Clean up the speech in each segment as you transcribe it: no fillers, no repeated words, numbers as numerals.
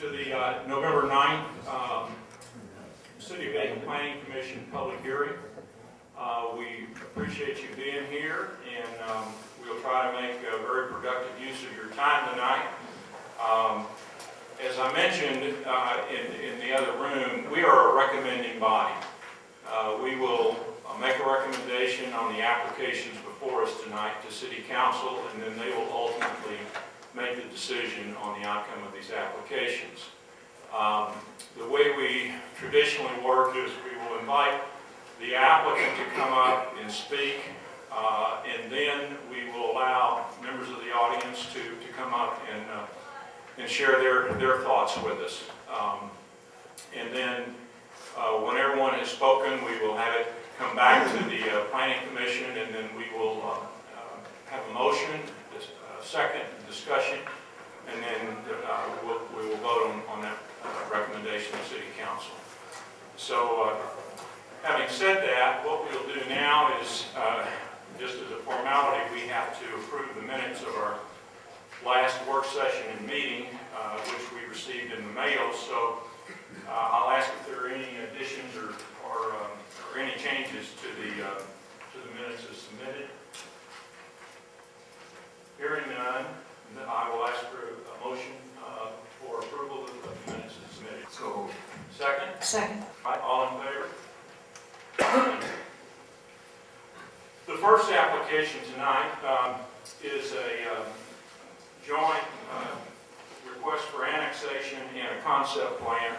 to the November 9th City of Aiken Planning Commission public hearing. We appreciate you being here, and we'll try to make a very productive use of your time tonight. As I mentioned in the other room, we are a recommending body. We will make a recommendation on the applications before us tonight to City Council, and then they will ultimately make the decision on the outcome of these applications. The way we traditionally work is we will invite the applicant to come up and speak, and then we will allow members of the audience to come up and share their thoughts with us. And then when everyone has spoken, we will have it come back to the Planning Commission, and then we will have a motion, second discussion, and then we will vote on that recommendation of City Council. So having said that, what we'll do now is, just as a formality, we have to approve the minutes of our last work session and meeting, which we received in the mail. So I'll ask if there are any additions or any changes to the minutes as submitted. Hearing none, I will ask for a motion for approval of the minutes as submitted. So, second? Second. All right, all in favor? The first application tonight is a joint request for annexation and a concept plan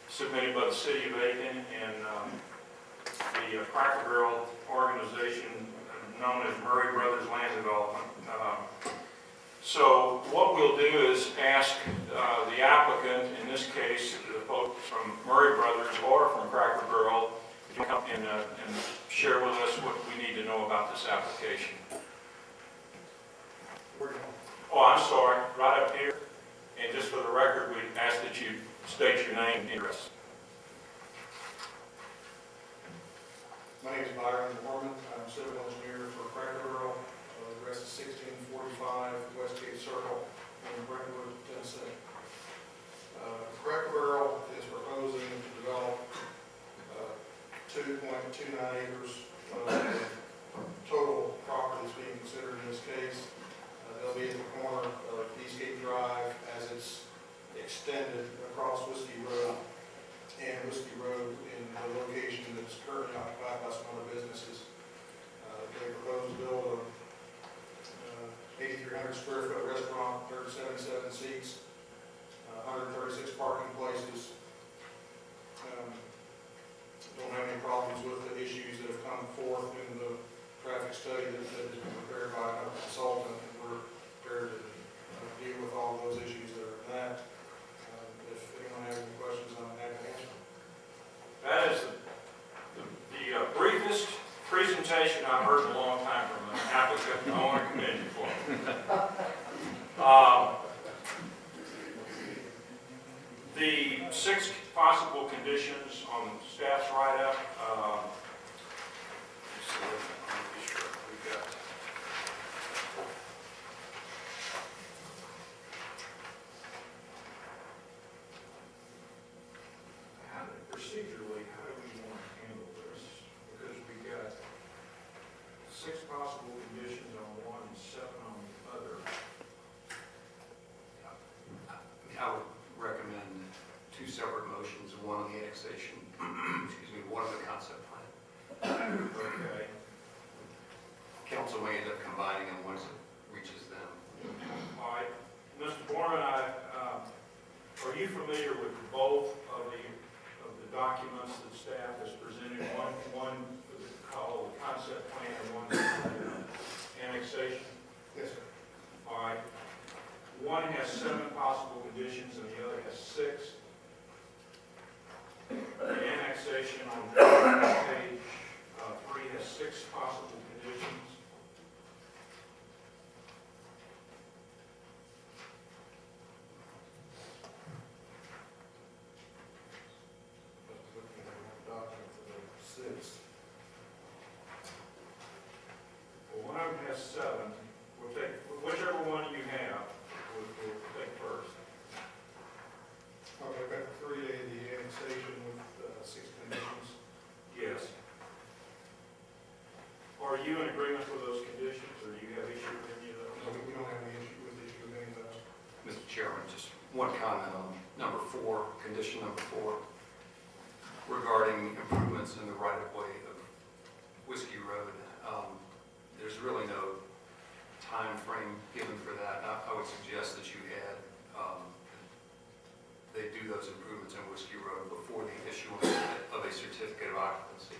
submitted by the City of Aiken and the Cracker Barrel organization known as Murray Brothers Land Development. So what we'll do is ask the applicant, in this case, the folks from Murray Brothers or from Cracker Barrel, to come and share with us what we need to know about this application. Oh, I'm sorry, right up here. And just for the record, we ask that you state your name and address. My name is Aiken.Therefore. I'm a civil engineer for Cracker Barrel. The address is 1645 Westgate Circle in Brentwood, Tennessee. Cracker Barrel is proposing to develop 2.29 acres of total property that's being considered in this case. They'll be at the corner of Eastgate Drive as it's extended across Whiskey Road and Whiskey Road in the location that's currently occupied by some other businesses. They propose to build a 8,300 square foot restaurant, 77 seats, 136 parking places. Don't have any problems with the issues that have come forth in the traffic study that has been prepared by a consultant. We're prepared to deal with all those issues that are in that. If anyone has any questions, I'm happy to answer them. That is the briefest presentation I've heard in a long time from an applicant. I want to commend you for it. The 6 possible conditions on staff's write-up. Let's see, let me be sure we got. Procedurally, how do we want to handle this? Because we got 6 possible conditions on one and 7 on the other. I would recommend 2 separate motions, one on the annexation, excuse me, one on the concept plan. Okay. Council may end up combining them once it reaches them. All right. Mr. Borman, are you familiar with both of the documents that staff has presented? One called the concept plan and one annexation? Yes, sir. All right. One has 7 possible conditions and the other has 6. The annexation on page 3 has 6 possible conditions. Looking at the document for the 6. Well, one of them has 7. We'll take whichever one you have. We'll take first. you in agreement with those conditions, or do you have issue with any of those? We don't have any issue with any of those. Mr. Chairman, just one comment on number 4, condition number 4, regarding improvements in the right-of-way of Whiskey Road. There's really no time frame given for that. I would suggest that you add, they do those improvements in Whiskey Road before the issuance of a certificate of occupancy.